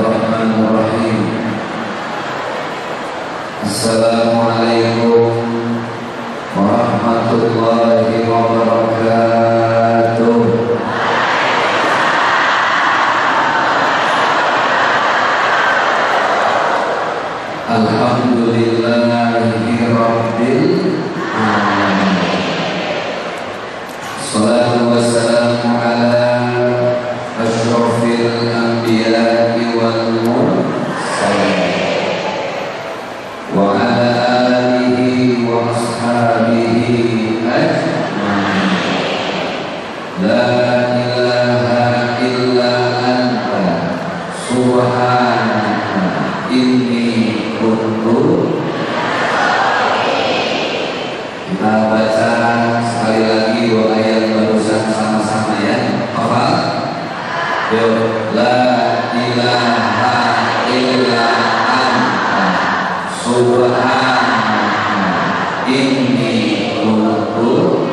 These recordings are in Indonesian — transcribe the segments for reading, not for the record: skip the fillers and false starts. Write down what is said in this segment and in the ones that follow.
Bismillahirrahmanirrahim. Assalamualaikum warahmatullahi wabarakatuh. Alhamdulillahi rabbil alamin. Salatu wassalamu ala asyrafil anbiya'i wal mursalin wa ala alihi wa ashabihi ajma'in. La ilaha illa anta subhanaka inni kuntu. Kita baca sekali lagi doa yang barusan sama-sama ya. Hafal? Yuk. La ilaha illa anta subhanaka inni kuntu.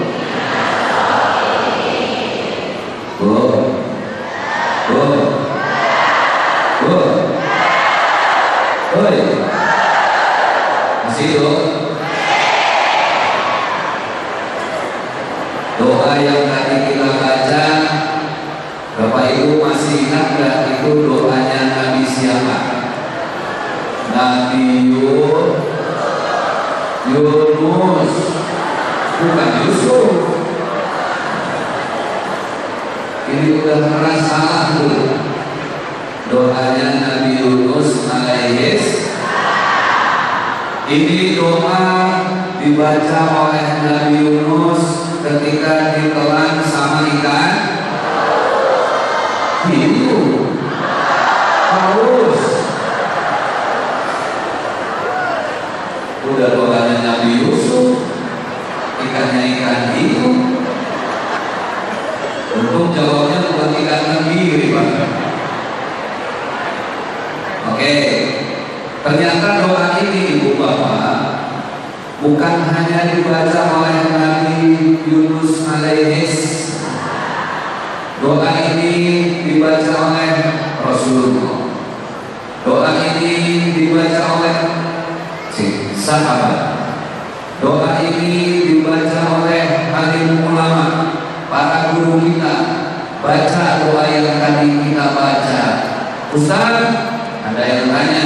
Masih itu doa yang tadi kita baca, Bapak Ibu masih ingat nggak itu doanya Nabi siapa? Nabi Yunus, bukan Yusuf. Ini udah keras salah tuh. Doanya Nabi Yunus alaihis. Ini doa dibaca oleh Nabi Yunus ketika ditelan sama ikan hiu paus. Udah doanya Nabi Yusuf, ikannya ikan hiu. Untuk jawabnya bukan ikan tenggiri, Pak. Oke, ternyata doa ini Ibu Bapak bukan hanya dibaca oleh Nabi Yunus alaihis. Doa ini dibaca oleh Rasulullah. Doa ini dibaca oleh sahabat. Doa ini dibaca oleh alim ulama, para guru kita. Baca doa yang tadi kita baca. Ustaz, ada yang tanya,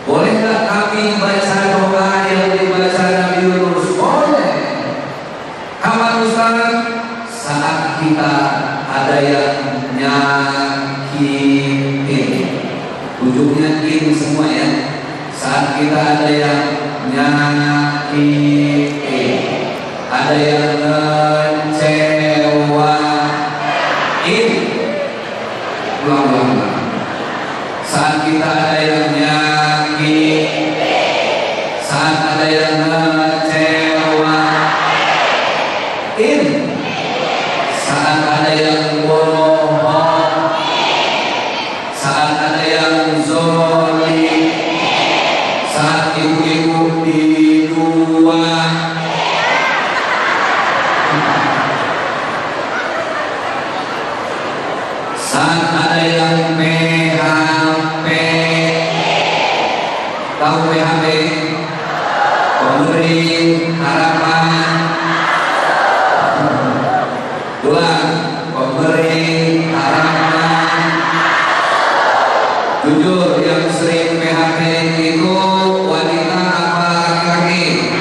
bolehkah kami baca doa yang dibaca Nabi Yunus? Boleh. Kapan Ustaz? Saat kita ada yang nyakitin. Ujungnya in semua ya. Saat kita ada yang nyakitin, ada yang ngecewain. Ulang-ulang. Saat kita ada yang nyakitin, saat ada yang ngecewain, saat ada yang bohong, saat ada yang zolim, saat ibu-ibu di luar, saat ada yang PHP. Tahu PHP? Pemberi harapan. Ulang, pemberi harapan. Jujur, yang sering PHP itu wanita apa laki-laki?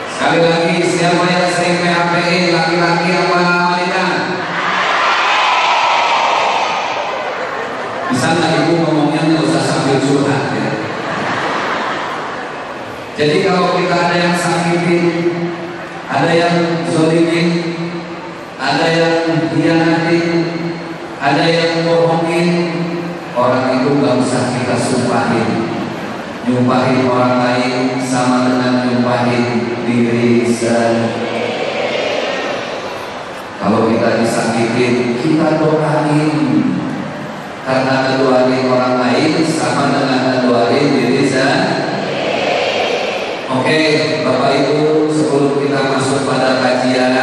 Sekali lagi, siapa yang sering PHP, laki-laki apa wanita? Bisa nggak Ibu ngomongnya nggak usah sambil curhat ya? Jadi kalau kita ada yang sakitin, ada yang zolimin, ada yang hianatin, ada yang bohongin, orang itu nggak usah kita sumpahin. Nyumpahin orang lain sama dengan nyumpahin diri sendiri. Kalau kita disakitin, kita doain. Karena ngedoain orang lain sama dengan ngedoain diri sendiri. Oke, Bapak Ibu, sebelum kita masuk pada kajian,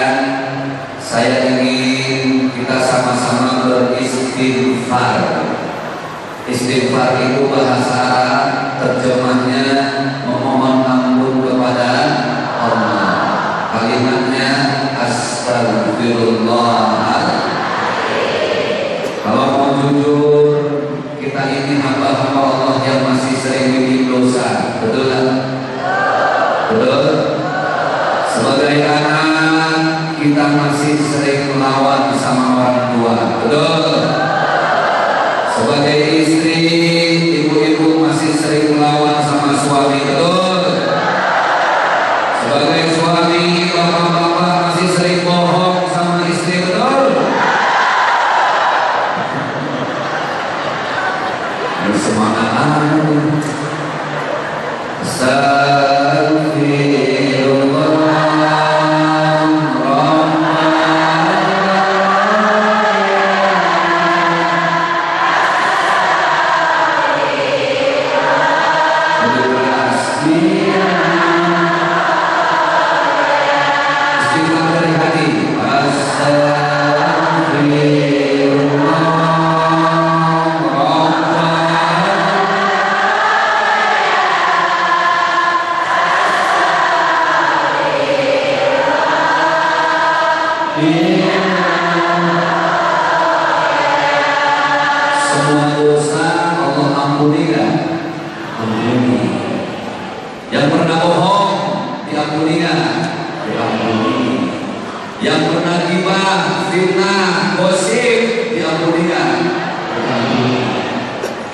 saya ingin kita sama-sama beristighfar. Istighfar itu bahasa Arab, terjemahnya memohon ampun kepada Allah. Kalimatnya astagfirullah. Kalau mau jujur, kita ini hamba-hamba Allah yang masih sering bikin dosa, betul tak? Betul? Sebagai anak, kita masih sering melawan sama orang tua, betul? Sebagai istri, ibu-ibu masih sering melawan sama suami, betul? Sebagai suami, bapak-bapak masih sering bohong sama istri, betul? Semangat semua dosa Allah ampuni kan? Ampuni. Yang pernah bohong diampuni kan? Diampuni. Yang pernah gibah, fitnah, gosip diampuni kan? Diampuni.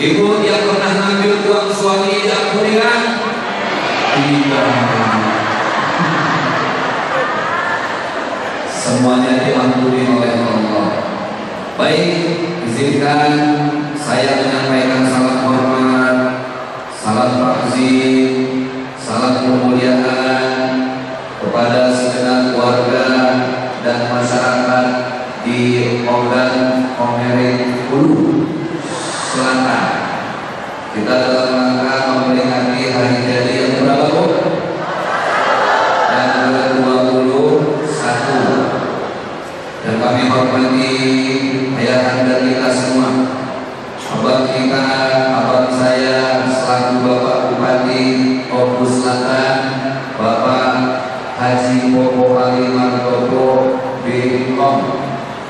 Ibu yang pernah ngambil uang suami diampuni kan? Tidak. Semuanya diampuni oleh Allah. Baik, izinkan saya menyampaikan salam hormat, salam takzim, salam kemuliaan kepada segenap warga dan masyarakat di Ogan Komering Hulu Selatan. Kita dalam rangka memperingati hari jadi yang berapa, Bu? Yang ke-21. Dan kami hormati ayahanda kita semua, abang kita, abang saya selaku Bapak Bupati Ogan Selatan, Bapak Haji Popo Ali Martopo BKOM,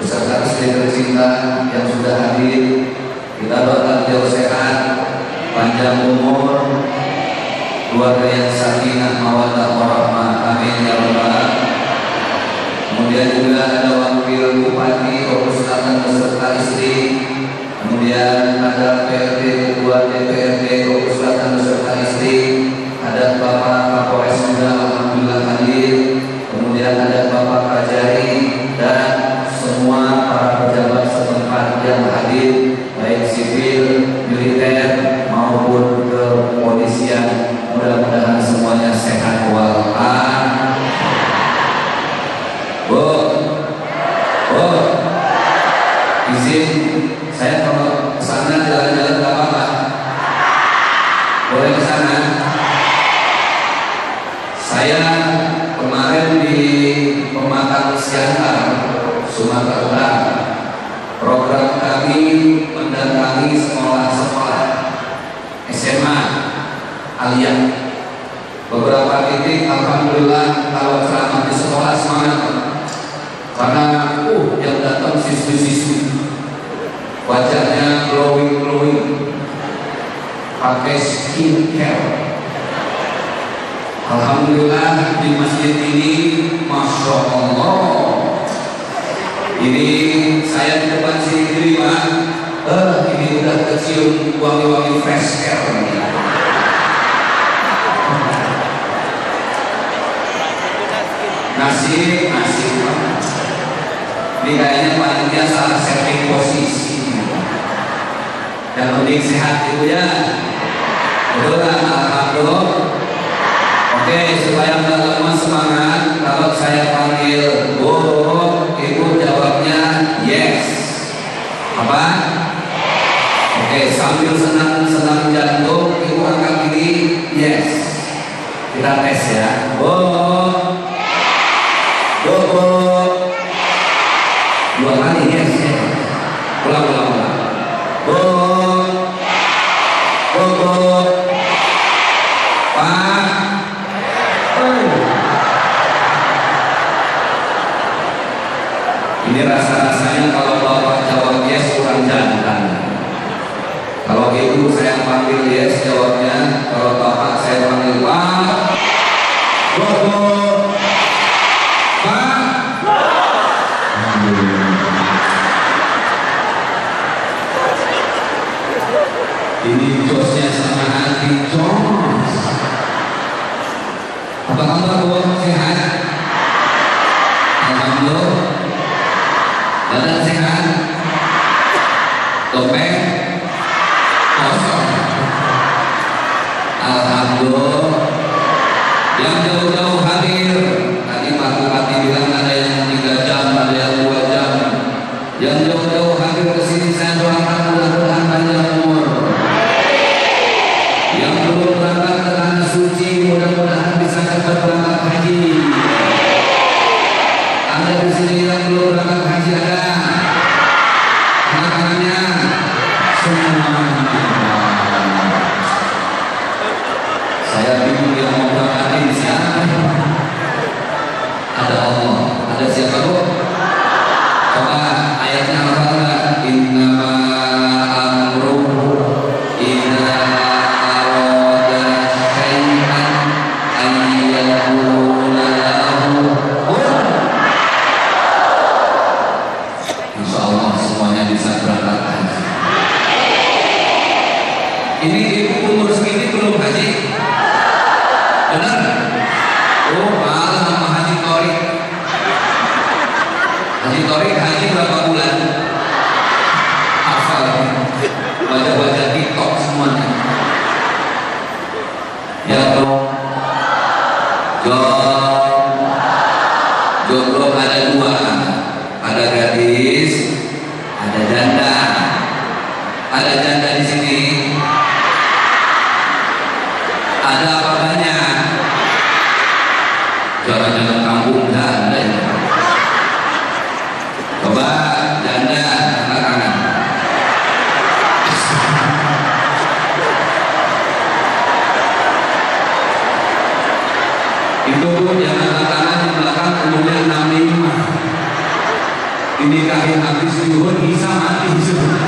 beserta istri tercinta yang sudah hadir. Kita doakan beliau sehat, panjang umur, keluarga yang sakinah mawaddah warahmah, amin ya rabbal. Kemudian juga ada wakil bupati Ogan Selatan beserta istri. Kemudian ada PRT Ketua DPRD Ogan Selatan beserta istri. Ada Bapak Kapolres juga alhamdulillah hadir. Kemudian ada Bapak Kajari dan semua para pejabat setempat yang hadir, baik sipil, militer maupun kepolisian. Mudah-mudahan semuanya sehat walafiat. Izin saya kalau kesana jalan-jalan gak apa-apa? Boleh kesana? Saya kemarin di Pematang Siantar, Sumatera Utara. Program kami mendatangi sekolah-sekolah SMA Aliyah. Beberapa titik alhamdulillah kalau ceramah di sekolah semangat. Karena yang datang siswi-siswi wajahnya glowing, pakai skincare. Alhamdulillah di masjid ini, masya Allah. Ini saya di depan sini terima, ini udah kecium wangi-wangi fresh air. Nasib. Ini kayaknya panitia salah setting posisi. Yang penting sehat itu ya. Betul kan? Alhamdulillah. Oke, supaya nggak lama semangat, kalau saya panggil Bu, Ibu jawabnya yes. Apa? Oke, sambil senang jantung, Ibu angkat gini, yes. Kita tes ya. Bu. Dua kali, yes, yes. Ulang, ulang, ulang. Bu, bu, bu, Pak. Ini rasa-rasanya kalau Bapak jawab yes kurang jantan. Kalau Ibu saya panggil yes jawabnya, kalau Bapak saya panggil Pak. Bobo, Pak. Ini josnya sama hati jos. Apa kabar Bu? Sehat? Alhamdulillah. Badan sehat, dompet kosong. Alhamdulillah. Yang jauh-jauh hadir. Tadi Pak Bupati bilang ada yang 3 jam, ada yang 2 jam. Yang jauh-jauh hadir ke sini saya doakan mudah-mudahan panjang umur. Yang belum berangkat ke tanah suci mudah-mudahan bisa cepat berangkat haji. Anda di sini yang belum berangkat haji ada? Tangannya semuanya. Saya bingung yang mau berangkatin siapa? Ada Allah. Ada siapa Bu? Coba ayatnya apa enggak? Innama amruhu idza arada syai'an an yaqula lahu kun. Insyaallah semuanya bisa berangkat haji. Ini Ibu umur segini belum haji? Benar? Oh, malah sama Haji Torik. Haji Torik haji berapa bulan? Hafal. Baca-baca TikTok semuanya. Ya dong. Jodoh ada 2. Ada gadis, ada janda. Ada janda di sini. Ada apa banyak? Jangan-jangan kampung janda. Coba janda angkat tangan. Itu yang angkat tangan di belakang umurnya 65. Dinikahin habis yuhun bisa mati semua.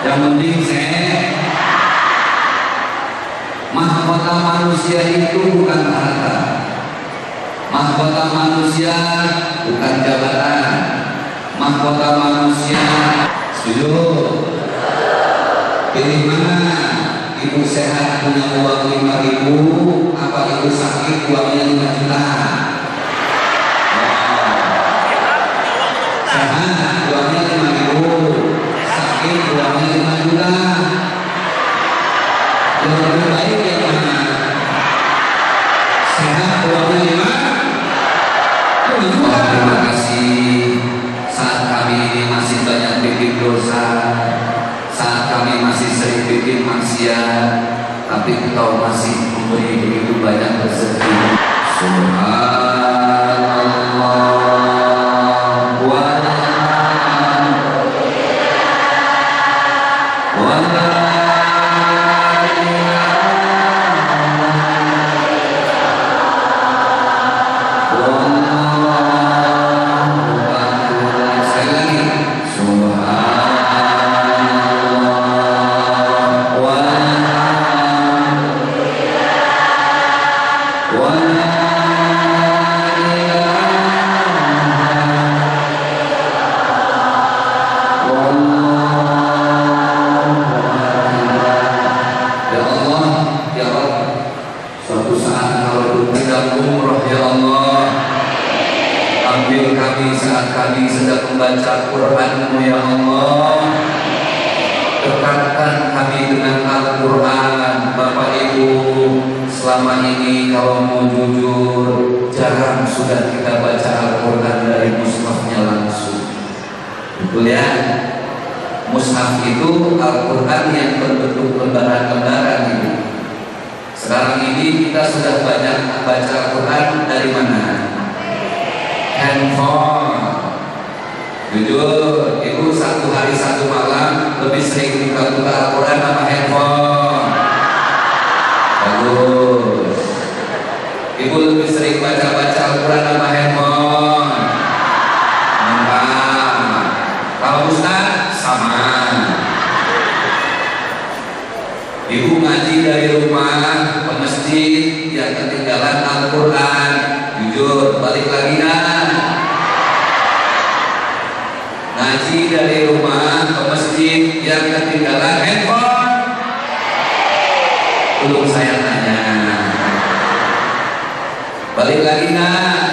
Yang penting saya mahkota manusia itu bukan harta. Mahkota manusia bukan jabatan. Mahkota manusia, setuju? Pilih mana? Ibu sehat punya uang 5.000, apa ibu sakit uangnya 5 juta? Sehat uangnya 5.000, sakit uangnya 5 juta. Yang lebih baik yang mana? Sehat uangnya 5 juta. Terima kasih. Saat kami ini masih banyak bikin dosa, saat kami masih sering bikin maksiat, tapi Engkau masih memberi begitu banyak rezeki. Subhanallah. Membaca Quran-Mu ya Allah, dekatkan kami dengan Al-Quran. Bapak Ibu, selama ini kalau mau jujur, jarang sudah kita baca Al-Quran dari mushafnya langsung. Betul ya? Mushaf itu Al-Quran yang berbentuk lembaran-lembaran ini. Sekarang ini kita sudah banyak baca Al-Quran dari mana? Handphone. Jujur, ibu satu hari satu malam lebih sering buka-buka Al-Quran sama handphone. Bagus. Ibu lebih sering baca-baca Al-Quran sama handphone. Mantap. Kalau Ustaz sama. Ibu ngaji dari rumah ke masjid yang ketinggalan Al-Quran. Jujur, balik lagi kan? Ngaji dari rumah ke masjid yang ketinggalan handphone. Belum saya tanya. Balik lagi nak.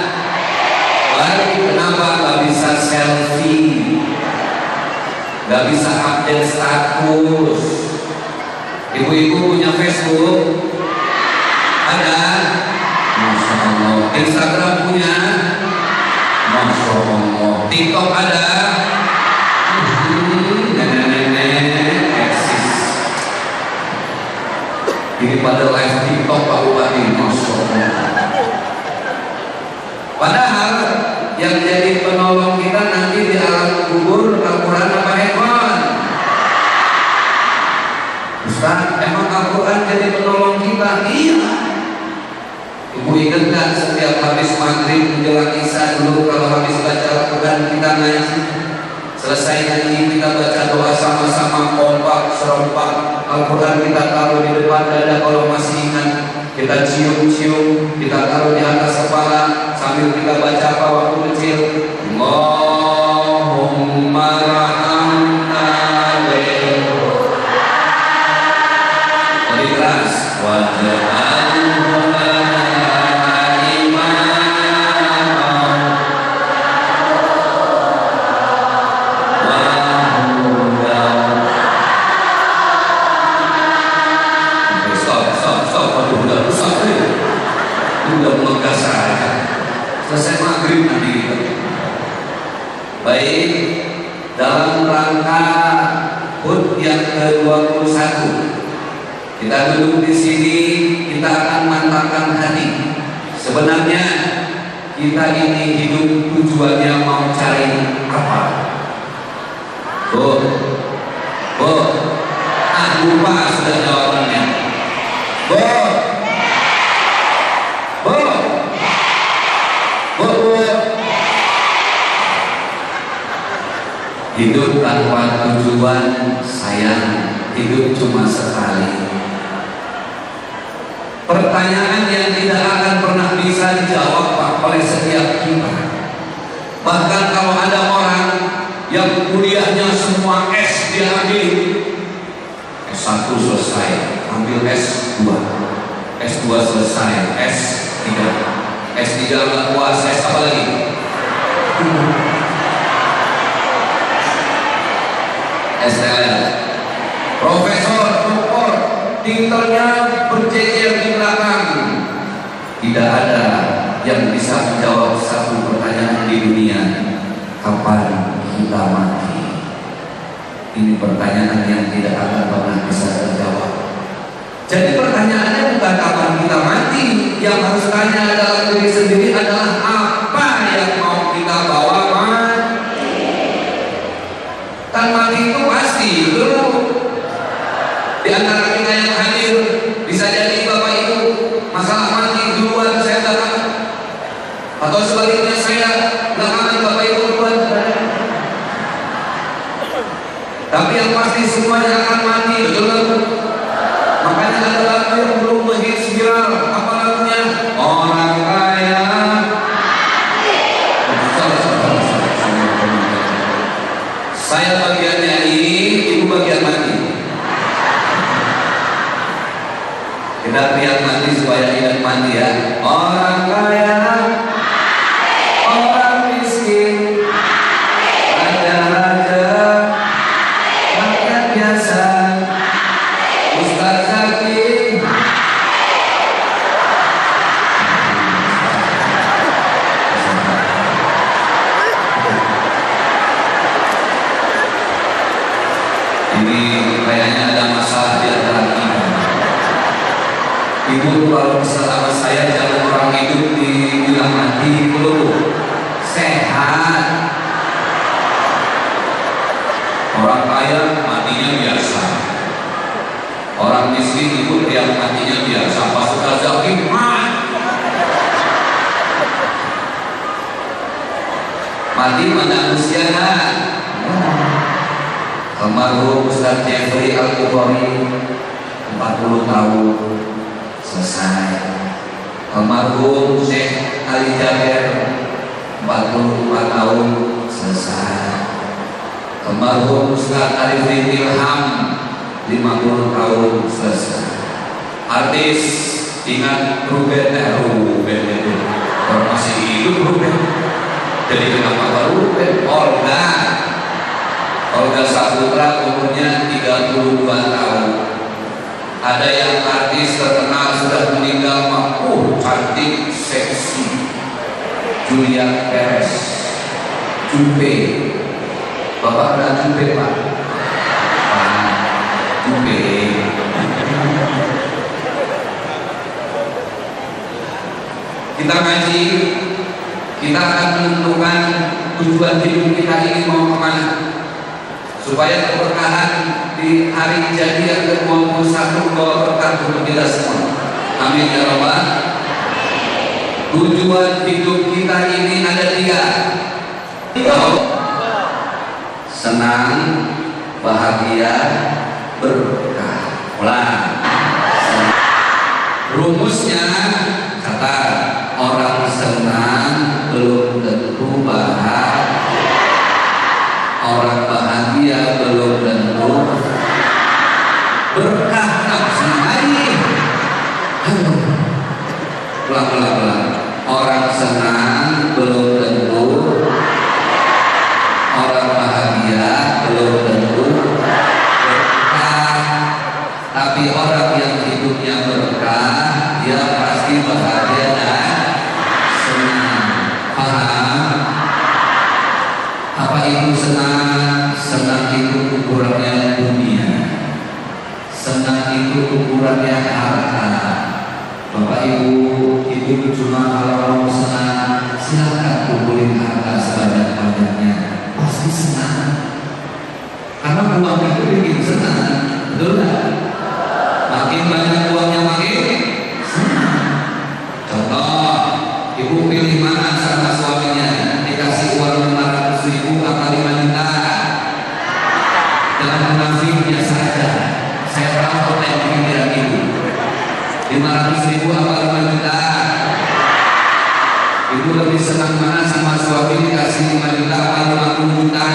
Balik, kenapa gak bisa selfie, gak bisa update status? Ibu-ibu punya Facebook? Ada? Masya Allah. Instagram punya? Masya Allah. TikTok ada? Nenek-nenek eksis. Ini pada live TikTok Pak Bupati. Masya Allah. Padahal yang jadi penolong kita nanti di alam kubur Al-Quran apa handphone? Ustaz, emang Al-Quran jadi penolong kita? Iya. Ibu ingat kan setiap habis maghrib menjelang isya dulu kalau habis baca Al-Quran kita ngaji, selesai ngaji kita baca doa sama-sama kompak serempak. Al-Quran kita taruh di depan dada kalau masih ingat, kita cium-cium, kita taruh di atas kepala sambil kita baca apa waktu kecil. Allahumma rahamna lebih keras waj'alhu lana imama wa hudan. Stop, udah rusak nih, udah melegas saja. Selesai maghrib nanti kita. Baik, dalam rangka HUT yang ke-21, kita duduk di sini, kita akan mantapkan hati. Sebenarnya kita ini hidup tujuannya mau cari apa? Bu, lupa sudah jawabannya. Bu. Hidup tanpa tujuan, sayang, hidup cuma sekali. Pertanyaan yang tidak akan pernah bisa dijawab Pak oleh setiap kita. Bahkan kalau ada orang yang kuliahnya semua S dia ambil, S1 selesai, ambil S2, S2 selesai, S3, S3 nggak puas, S apa lagi? STL, profesor, doktor, titelnya berjejer di belakang. Tidak ada yang bisa menjawab satu pertanyaan di dunia: kapan kita mati? Ini pertanyaan yang tidak akan pernah bisa terjawab. Jadi pertanyaannya bukan kapan kita mati, yang harus tanya dalam diri sendiri adalah apa yang mau kita bawa mati. Kan mati itu pasti, betul? Di antara kita yang hadir bisa jadi Bapak Ibu masalah mati duluan saya datang, atau sebaliknya saya belakangan Bapak Ibu duluan. Tapi yang pasti semuanya akan mati, betul? Makanya ada lagu yang belum menghits viral. Apa lagunya? Orang kaya. Saya bagian nyanyi, ibu bagian mati. Kita teriak mati supaya ingat mati ya. Orang kaya, orang miskin, raja-raja, rakyat biasa, Ustaz Zaki. Ini kayaknya ada masalah di antara kita. Ibu kalau bersama saya jangan orang hidup dibilang mati, belum sehat. istri ibu yang matinya biasa, pas sudah zakir mati pada usianya. Almarhum Ustaz Jeffrey Al-Bukhari 40 tahun selesai. Almarhum Syekh Ali Jaber 44 tahun selesai. Almarhum Ustaz Arifin Ilham 50 tahun selesai. Artis ingat Ruben itu orang masih hidup Ruben. Jadi kenapa Ruben? Olga Saputra umurnya 32 tahun. Ada yang artis terkenal sudah meninggal, cantik, seksi. Julia Perez, Jupe. Bapak ada Jupe Pak? Jupe. Kita ngaji, kita akan menentukan tujuan hidup kita ini mau kemana, supaya keberkahan di hari jadi yang ke-21 membawa berkah untuk kita semua. Amin ya Rabbal. Tujuan hidup kita ini ada 3. Senang, bahagia, berkah. Rumusnya kata orang senang belum tentu bahagia, orang bahagia belum tentu berkah. Pelan-pelan. Orang senang belum tentu, orang bahagia belum tentu berkah. Tapi orang yang hidupnya berkah, dia pasti bahagia dan senang. Paham? Apa itu senang? Senang itu ukurannya dunia. Senang itu ukurannya harta. Bapak Ibu, itu cuma kalau mau senang, silakan kumpulin harta sebanyak-banyaknya, pasti senang. Karena uang itu bikin senang, betul nggak? Makin banyak uangnya makin senang. Contoh, ibu pilih mana sama suaminya, dikasih uang 500.000 apa 5 juta? Jangan munafik, biasa saja. Saya tahu apa yang pikiran ibu. 500.000 apa 5 juta? Ibu lebih senang mana sama suami dikasih 5 juta apa 50 juta?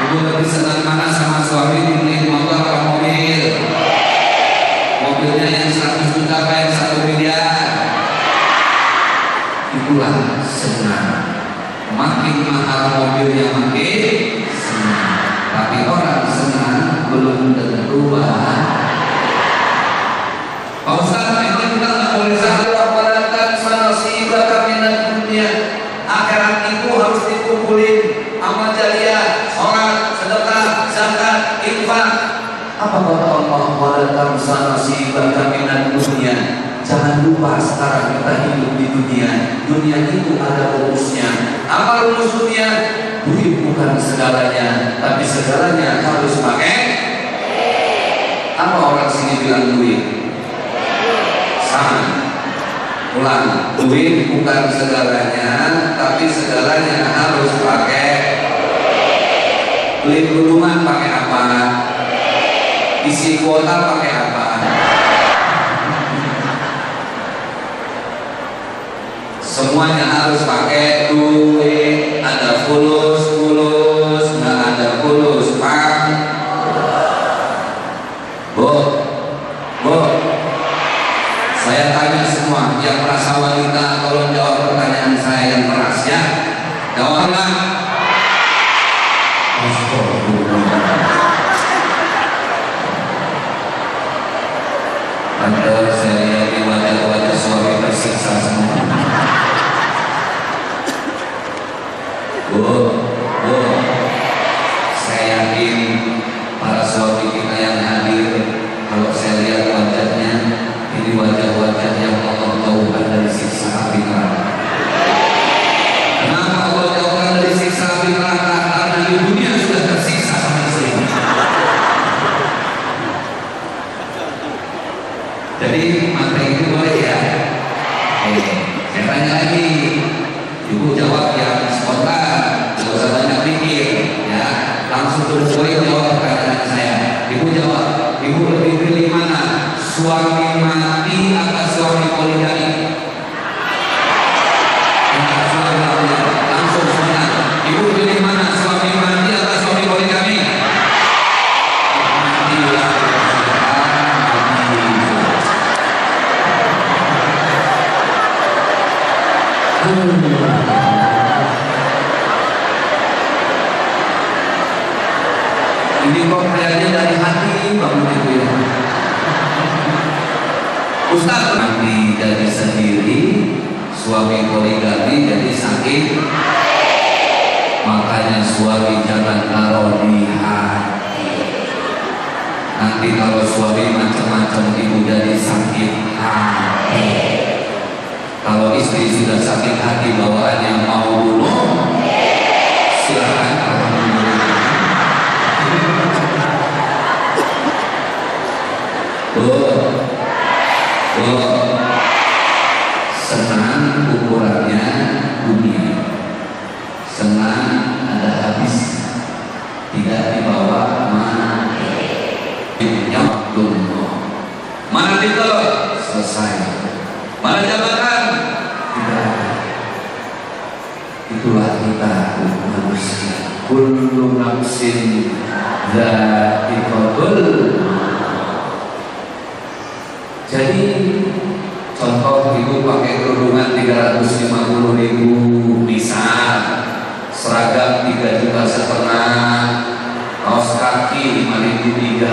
Ibu lebih senang mana sama suami dibeli motor atau mobil? Mobilnya yang 100 juta apa yang 1 miliar? Itulah senang. Makin mahal mobilnya makin senang. Tapi orang senang belum tentu bahagia. Pak Ustaz, ini kita nggak boleh salah melakukan sanasibah minat dunia. Akhirat itu harus dikumpulin amal jariah, sholat, sedekah, zakat, infak. Apa kata Allah? Walakum sanasibah minat dunia. Jangan lupa sekarang kita hidup di dunia. Dunia itu ada rumusnya. Apa rumus dunia? Duit bukan segalanya, tapi segalanya harus pakai. Apa orang sini bilang duit? Ulang, duit bukan segalanya, tapi segalanya harus pakai. Beli rumah pakai apa? Isi kuota pakai apa? Semuanya harus pakai duit. Ada fulus, nggak ada fulus, Pak. Bu, saya tanya semua yang merasa wanita, tolong jawab pertanyaan saya yang keras ya. Jawablah. Padahal saya lihat di wajah-wajah suami tersiksa semua. Bu, saya yakin para suami kita yang hadir, kalau saya lihat wajahnya, ini wajah-wajah yang Allah jauhkan dari siksa api neraka. Kenapa Allah jauhkan dari siksa api neraka? Karena di dunia sudah tersiksa sama istri. itu boleh ya? Saya tanya lagi, ibu jawab yang spontan, tidak usah banyak pikir, ya. Langsung terus jawab pertanyaan saya. Ibu jawab, ibu lebih pilih mana? Suami mati atau suami poligami? Langsung spontan. Ibu pilih mana? Suami mati atau suami poligami? Ini kok kayaknya dari hati banget itu ya. Ustaz nanti jadi sendiri, suami poligami jadi sakit. Makanya suami jangan taruh di hati. Nanti kalau suami macam-macam ibu jadi sakit hati. Kalau istri sudah sakit hati bawaannya mau bunuh, silakan. Senang ukurannya dunia, senang ada habis, tidak dibawa mana itu selesai, mana jabatan tidak. Itulah kita manusia. Kullu nafsin dha'iqatul. Jadi contoh ibu pakai kerudungan 350.000 misal, seragam 3,5 juta, kaos kaki 5.300.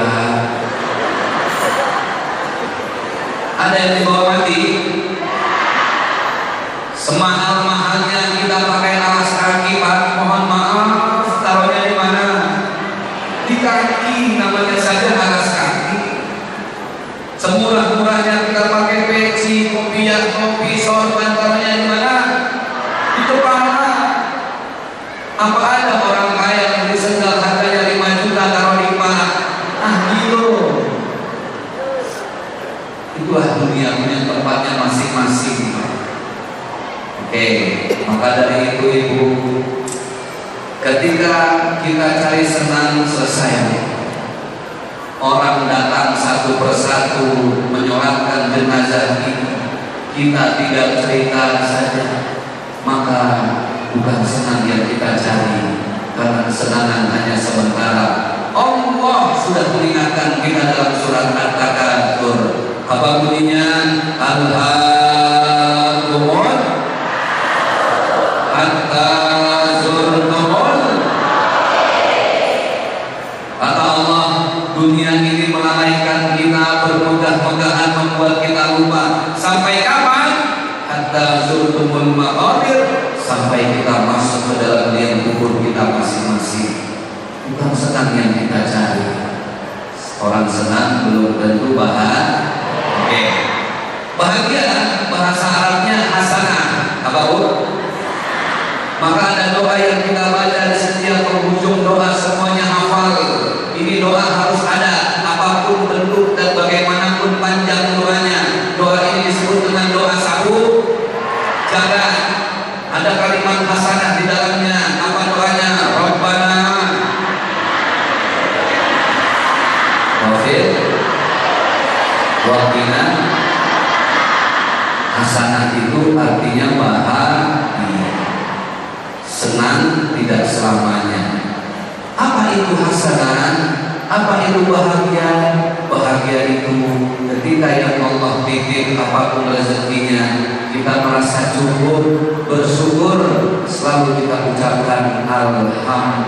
Ada yang dibawa mati? Semahal-mahalnya kita pakai alas kaki, Pak, mohon maaf, taruhnya di mana? Di kaki, namanya saja alas kaki. Semurah-murahnya kita pakai peci, kopi, sorban, taruhnya di mana? Di kepala. Apa ada orang kaya yang di sendal harganya 5 juta taruh di kepala? Gila. Itulah dunia punya tempatnya masing-masing. Oke, maka dari itu ibu, ketika kita cari senang selesai, orang datang satu persatu menyolatkan jenazah kita tidak cerita saja, maka bukan senang yang kita cari, karena kesenangan hanya sementara. Allah sudah mengingatkan kita dalam surat At-Takatsur. Apa bunyinya? Al-Haakumut At-Takatsur. Kata Allah, dunia ini melalaikan kita, bermegah-megahan membuat kita lupa. Sampai kapan? Hatta zurtumul maqabir, sampai kita masuk ke dalam liang kubur kita masing-masing. Bukan senang yang kita cari. Orang senang belum tentu bahagia. Oke. Bahagia bahasa Arabnya hasanah. Apa bu? Maka ada doa yang kita baca di setiap penghujung doa, semuanya hafal. Ini doa harus ada, apapun bentuk dan bagaimanapun panjang doanya. Doa ini disebut dengan doa sabu. Jangan ada kalimat hasanah di dalamnya. Apa doanya? Rabbana wafir waqina. Hasanah itu artinya bahagia. Senang tidak selamanya. Apa itu hasanah? Apa itu bahagia? Bahagia itu ketika yang Allah titip apapun rezekinya, kita merasa cukup, bersyukur, selalu kita ucapkan alhamdulillah.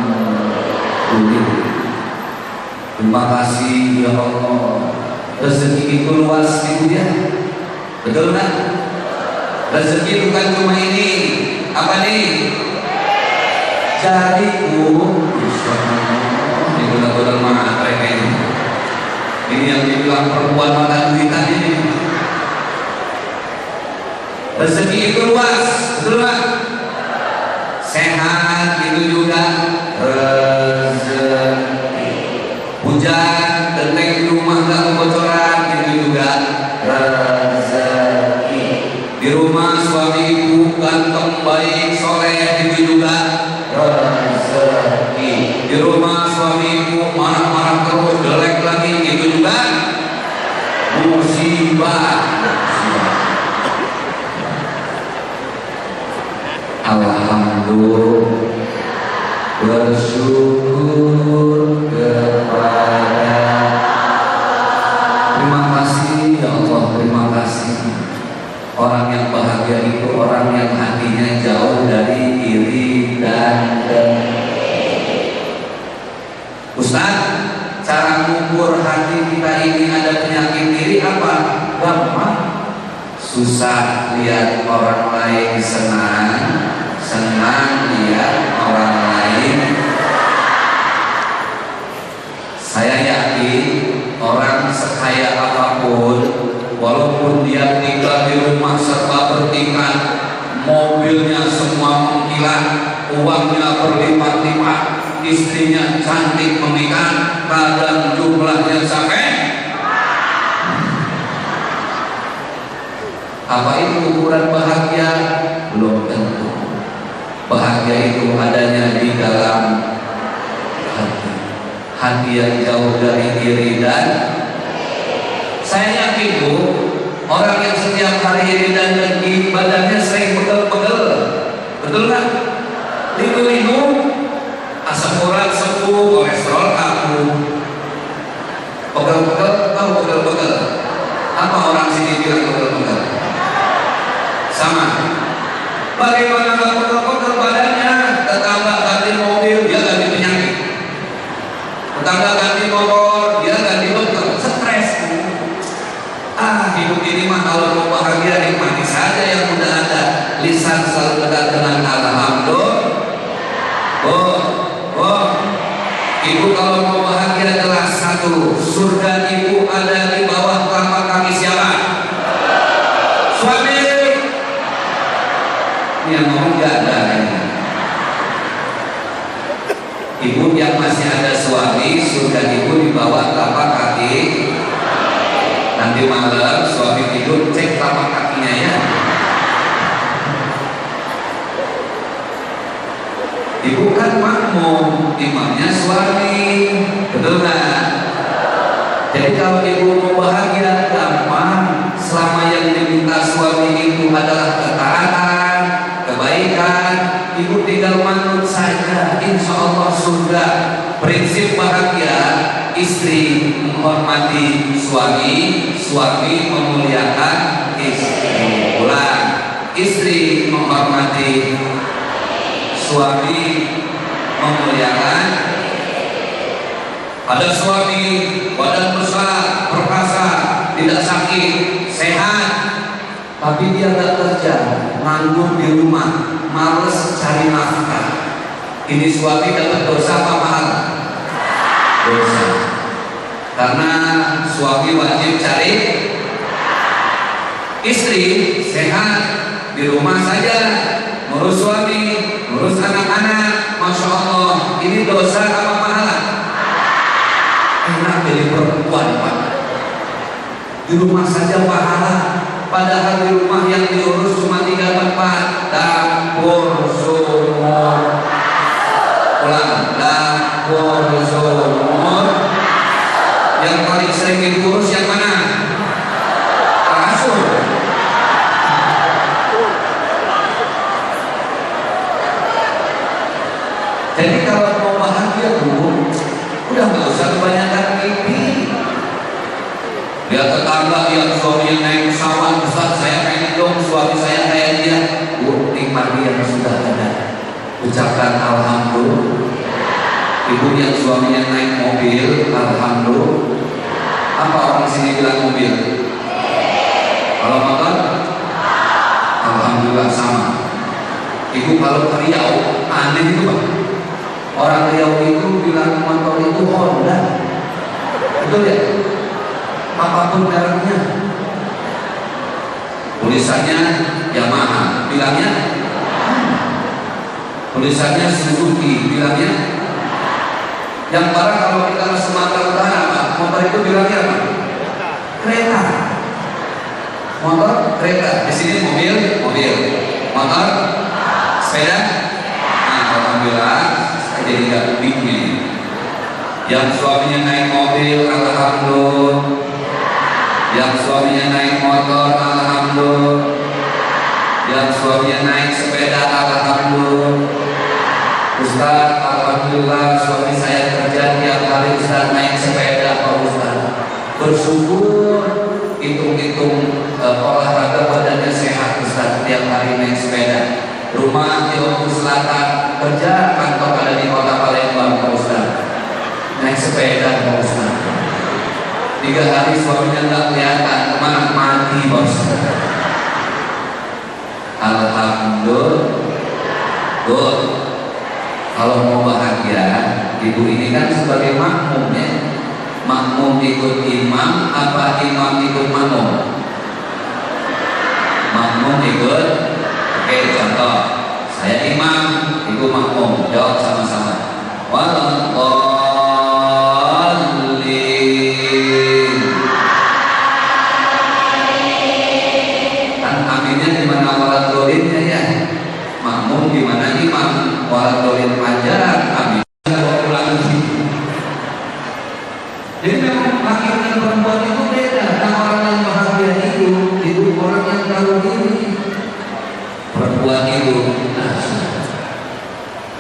Terima kasih ya Allah. Rezeki itu luas itu ya. Betul kan? Rezeki bukan cuma ini. Apa nih? Jadiku, ini benar-benar mana mereka ini. Ini yang dibilang perempuan makan duitan ini. Rezeki itu luas, betul kan? Sehat itu juga rezeki. Hujan, genteng di rumah nggak kebocoran itu juga rezeki. soleh itu juga rezeki. Di rumah suamiku marah-marah terus, jelek lagi, itu juga musibah. Alhamdulillah, bersyukur kepada terima kasih ya Allah, terima kasih. Orang yang bahagia itu orang yang hatinya jauh dari iri dan dengki. Ustaz, cara mengukur hati kita ini ada penyakit iri apa? Gampang. Susah lihat orang lain senang, senang lihat orang lain. Saya yakin orang sekaya apapun, walaupun dia tinggal di rumah serba bertingkat, mobilnya semua mengkilat, uangnya berlipat-lipat, istrinya cantik mengikat, kadang jumlahnya sampai. Apa itu ukuran bahagia? Belum tentu. Bahagia itu adanya di dalam hati, hati yang jauh dari iri dan. Saya yakin Bu, orang yang setiap hari iri dan dengki badannya sering pegel-pegel, betul nggak? Limu-limu, asam urat sembuh, kolesterol kamu. Pegel-pegel, tahu pegel-pegel? Apa orang sini bilang pegel-pegel? Sama. Bagaimana nggak pegel-pegel badannya? Tetangga ganti mobil, dia ganti penyakit. Tetangga ganti motor, dia ganti dokter. Stres. Hidup ini mah kalau mau bahagia nikmati saja yang udah ada. Lisan selalu dekat dengan alhamdulillah. Ibu kalau mau bahagia jelas satu, surga ibu ada di bawah telapak kaki siapa? Suami. Ini yang ngomong gak ada ini. Ibu yang masih ada suami, surga ibu di bawah telapak kaki. Nanti malam suami tidur cek telapak kakinya ya. Ibu kan makmum, imamnya suami, betul nggak? Jadi kalau ibu mau bahagia gampang, selama yang diminta suami itu adalah ketaatan, kebaikan, ibu tinggal manut saja, insya Allah surga. Prinsip bahagia, istri menghormati suami, suami memuliakan istri. Ulang, istri menghormati suami, memuliakan. Ada suami badan besar, perkasa, tidak sakit, sehat, tapi dia nggak kerja, nganggur di rumah, males cari nafkah. Ini suami dapat dosa apa pahala? Dosa. Karena suami wajib cari. Istri sehat di rumah saja, ngurus suami, ngurus anak-anak, masya Allah, ini dosa apa pahala? Enak jadi perempuan Pak. Di rumah saja pahala, padahal di rumah yang diurus cuma 3 tempat: dapur, sumur. Ulang, dapur, sumur. Yang paling sering diurus yang mana? Kasur. Jadi kalau mau bahagia dulu, udah nggak usah kebanyakan mimpi. Lihat tetangga yang suaminya naik pesawat besar, saya pengen dong suami saya kayak dia. Nikmati yang sudah ada. Ucapkan alhamdulillah. Ibu yang suaminya naik mobil, alhamdulillah. Apa orang sini bilang mobil? Kalau motor, alhamdulillah sama. Ibu kalau ke Riau, aneh itu Pak. Orang Riau itu bilang motor itu Honda, betul ya? Apapun mereknya, tulisannya Yamaha, bilangnya tulisannya Suzuki, bilangnya. Yang barang kalau kita ke Sumatera Utara, Pak, motor itu bilangnya apa? Kereta. Motor, kereta. Di sini mobil, motor. Sepeda? Nah, alhamdulillah saya jadi nggak lebihnya. Yang suaminya naik mobil, alhamdulillah. Yang suaminya naik motor, alhamdulillah. Yang suaminya naik sepeda, alhamdulillah. Ustaz, alhamdulillah suami saya kerja tiap hari Ustaz naik sepeda, Pak Ustaz. Bersyukur, hitung-hitung olahraga badannya sehat Ustaz, tiap hari naik sepeda. Rumah di Oku Selatan, kerja kantor ada di kota Palembang, Pak Ustaz. Naik sepeda, Pak Ustaz. 3 hari suaminya nggak kelihatan, kemana mati, Pak Ustaz. Alhamdulillah. Good. Kalau mau bahagia, ibu ini kan sebagai makmum ya. Makmum ikut imam, apa imam ikut makmum? Makmum ikut. Oke, contoh. Saya imam, ibu makmum. Jawab sama-sama. Waladdallin. Kan aminnya di mana waladdalinnya ya? Makmum di mana imam? Waladdallin panjang, amin. Jadi memang laki dan perempuan itu beda. Nah, orang yang bahagia itu orang yang tahu diri. Perempuan itu, nah,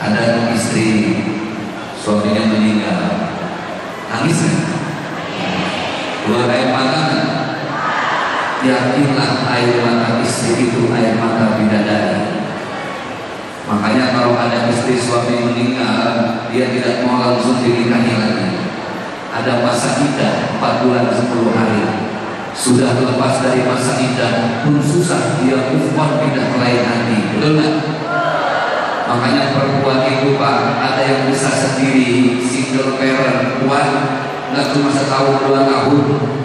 ada istri suaminya meninggal, nangis kan? Keluar air mata kan? Yakinlah air mata istri itu air mata bidadari. Makanya kalau ada istri suami meninggal, dia tidak mau langsung dinikahi lagi. Ada masa iddah 4 bulan 10 hari. Sudah lepas dari masa iddah pun susah dia move on pindah ke lain hati. Betul nggak? Makanya perempuan itu Pak, ada yang bisa sendiri, single parent, kuat, nggak cuma setahun 2 tahun,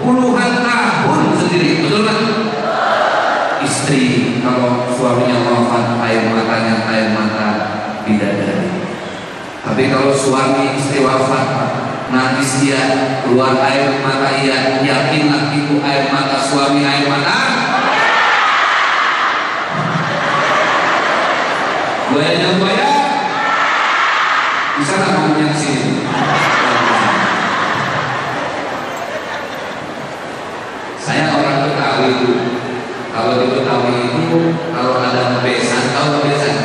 puluhan tahun sendiri. Betul nggak? Istri kalau suaminya wafat air matanya air mata bidadari. Tapi kalau suami istri wafat nangis dia, keluar air mata ia, yakinlah itu air mata suami air mata. Buayanya buaya bisa nggak ngomongnya ke sini? Saya orang Betawi itu. Kalau di Betawi itu kalau ada besan, tahu besan?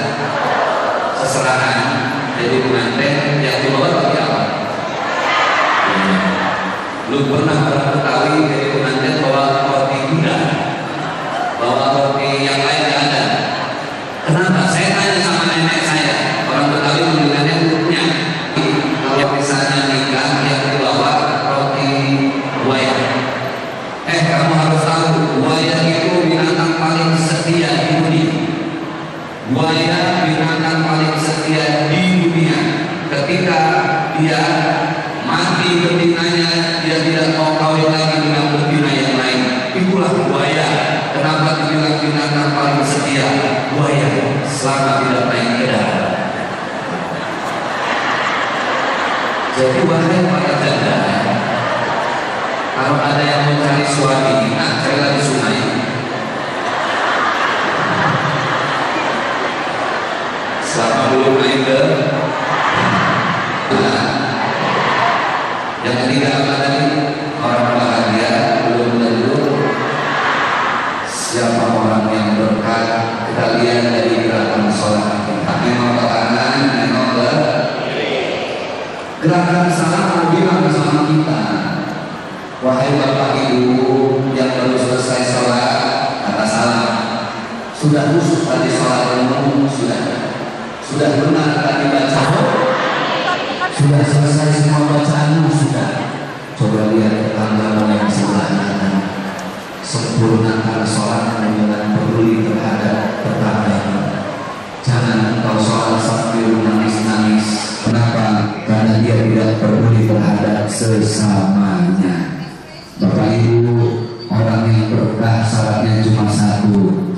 Seserahan jadi pengantin yang dibawa bagi apa? Lu pernah orang Betawi jadi pengantin bawa roti gula, bawa roti yang lain nggak ada. Kenapa? Saya tanya sama nenek saya, orang Betawi mengenalnya urutnya. Kalau misalnya nikah yang dibawa roti buaya. Kamu harus tahu, buaya itu binatang paling setia di dunia. Buaya binatang paling setia di dunia. Ketika dia mati betinanya, dia tidak mau kawin lagi dengan betina yang lain. Itulah buaya. Kenapa dibilang binatang paling setia? Buaya selama tidak naik ke darat. Jadi wahai para janda, kalau ada yang mencari suami, nah cari lagi sungai. Selama belum naik ke yang ketiga apa tadi? Orang bahagia belum tentu. Siapa orang yang berkah? Kita lihat dari gerakan sholat. Memang ke kanan, memang ke gerakan salam bilang sama kita. Wahai bapak ibu yang baru selesai sholat, kata salam. Sudah khusus tadi sholat umum, sudah benar tadi baca, sudah selesai semua bacaanmu sudah. Coba lihat tetangga yang sebelah kanan, sempurnakan sholat dengan peduli terhadap tetangga. Jangan engkau sholat sambil nangis-nangis. Kenapa? Karena dia tidak peduli terhadap sesamanya. Bapak Ibu, orang yang berkah syaratnya cuma satu.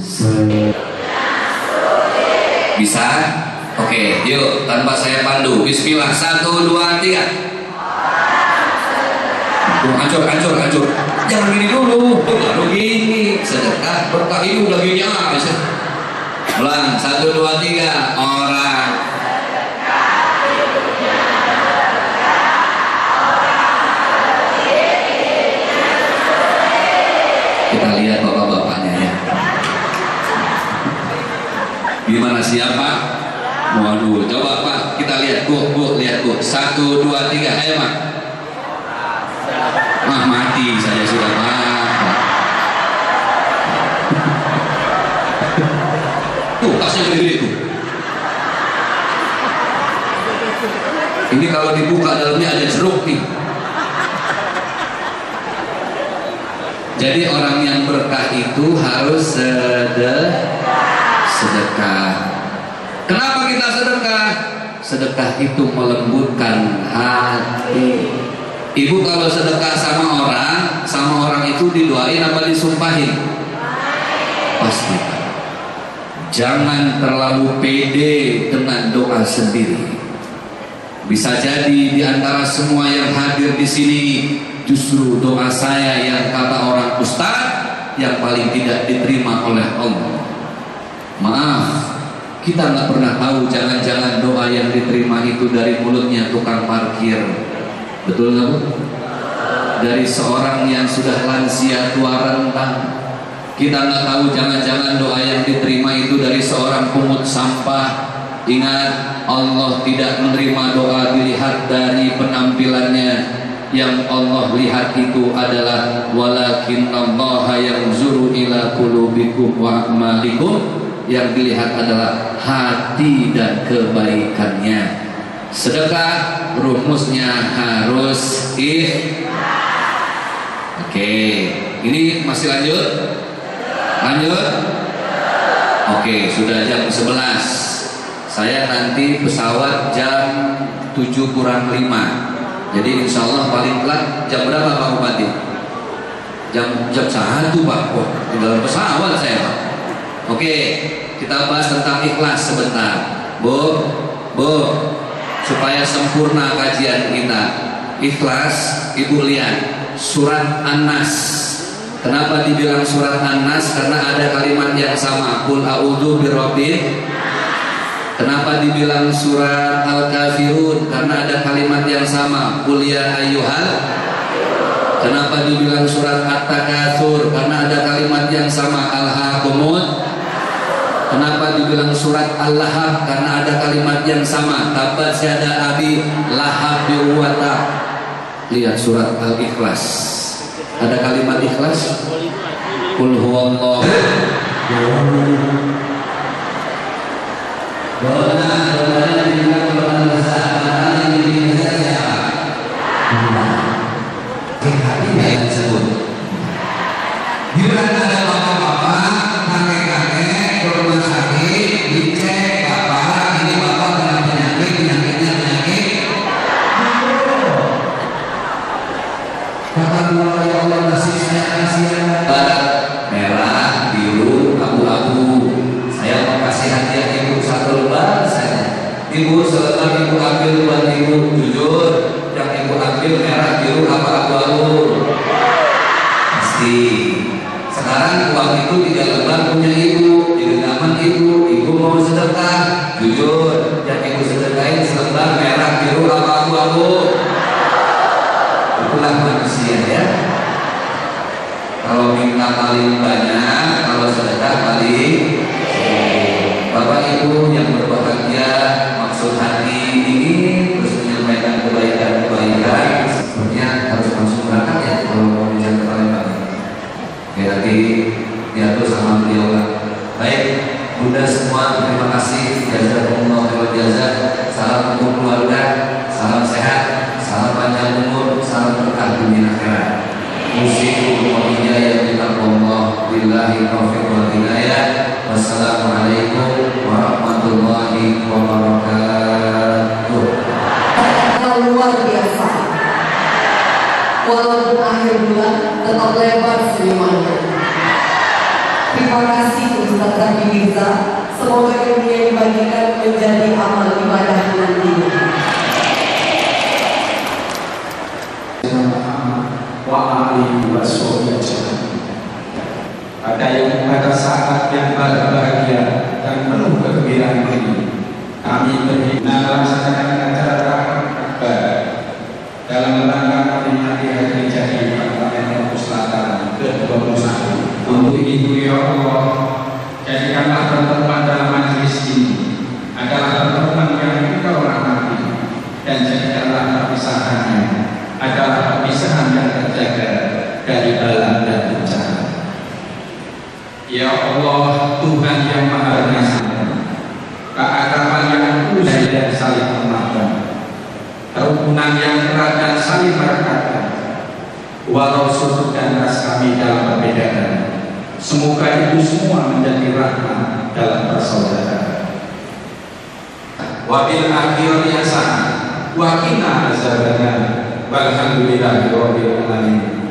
Bisa? Oke, yuk tanpa saya pandu. Bismillah, 1, 2, 3. Hancur. Jangan gini dulu, baru gini. Sedekah berkah hidup lagi nyala. Ulang, 1, 2, 3. Orang. Kita lihat bapak-bapaknya ya. Gimana siapa? Waduh, coba Pak, kita lihat Bu, lihat Bu. 1, 2, 3, ayo Pak. Mati saya sudah Pak. Tuh, tasnya gede-gede tuh. Ini kalau dibuka dalamnya ada jeruk nih. Jadi orang yang berkah itu harus sedekah. Kenapa kita sedekah? Sedekah itu melembutkan hati. Ibu kalau sedekah sama orang itu didoain apa disumpahin? Pasti. Jangan terlalu pede dengan doa sendiri. Bisa jadi di antara semua yang hadir di sini justru doa saya yang kata orang ustaz yang paling tidak diterima oleh Allah. Maaf, kita nggak pernah tahu, jangan-jangan doa yang diterima itu dari mulutnya tukang parkir. Betul nggak Bu? Dari seorang yang sudah lansia tua rentang. Kita nggak tahu, jangan-jangan doa yang diterima itu dari seorang pungut sampah. Ingat, Allah tidak menerima doa dilihat dari penampilannya. Yang Allah lihat itu adalah walakinnallaha yanzuru ila qulubikum wa a'malikum. Yang dilihat adalah hati dan kebaikannya. Sedekah rumusnya harus Oke, ini masih lanjut? Lanjut? Oke, sudah jam 11. Saya nanti pesawat jam 7 kurang 5. Jadi insya Allah paling telat jam berapa Pak Bupati? Jam 1 Pak. Oh, di dalam pesawat saya Pak. Oke, kita bahas tentang ikhlas sebentar. Bu, supaya sempurna kajian kita. Ikhlas, Ibu lihat surat An-Nas. Kenapa dibilang surat An-Nas? Karena ada kalimat yang sama. Qul a'udzu birabbil. Kenapa dibilang surat Al-Kafirun? Karena ada kalimat yang sama. Qul ya ayyuhal. Kenapa dibilang surat At-Takatsur? Karena ada kalimat yang sama. Alhaakumut. Kenapa dibilang surat Al-Lahab? Karena ada kalimat yang sama. Tabat yada abi lahab biwata. Lihat surat Al-Ikhlas. Ada kalimat ikhlas. Qul huwallahu. Bila ada bapak-bapak, kakek-kakek ke rumah sakit, dicek bapak, ini bapak kena penyakitnya penyakit. Kata dua ya Allah nasib saya kasihan. Merah, biru, abu-abu. Saya mau kasih hadiah ibu 1 lembar saja. Ibu selembar ibu ambil buat ibu, jujur. Yang ibu ambil merah, biru, apa abu-abu? Pasti. Sekarang uang itu 3 lembar punya ibu, di genggaman ibu. Ibu mau sedekah, jujur. Yang ibu sedekahin selembar merah, biru, apa abu-abu? Itulah manusia ya. Kalau minta paling banyak, kalau sedekah paling. Bapak Ibu yang berbahagia, maksud hati ingin terus menyampaikan kebaikan-kebaikan, sebenarnya harus langsung berangkat ya kalau mau menjaga paling banyak. Oke, nanti diatur sama beliau lah. Baik, Bunda semua terima kasih. Jazakumullah khairan jazaa. Salam untuk keluarga, salam sehat, salam panjang umur, salam berkah dunia akhirat. Musikum wa hidayah billahi billahi taufiq wal hidayah. Wassalamualaikum warahmatullahi wabarakatuh. Luar biasa. Walaupun akhir bulan tetap lebar senyumannya. Terima kasih Ustaz Zaki Mirza. Semoga ilmu yang dibagikan menjadi amal ibadah nantinya. Ada yang pada saat yang bahagia dan melaksanakan acara akbar dalam rangka memperingati Hari Jadi Kabupaten Lombok Selatan ke-21. Untuk itu ya Allah, jadikanlah pertemuan dalam majelis ini adalah pertemuan yang Engkau rahmati, dan jadikanlah perpisahannya adalah perpisahan yang terjaga dari bala dan bencana. Ya Allah, Tuhan yang Maha Pengasih, keakraban yang tulus dan saling memaafkan, kerukunan yang erat dan saling merekatkan, walau suku dan ras kami dalam perbedaan, semoga itu semua menjadi rahmat dalam persaudaraan. Wabil akhirati hasanah wa qina azabannar walhamdulillahi rabbil alamin.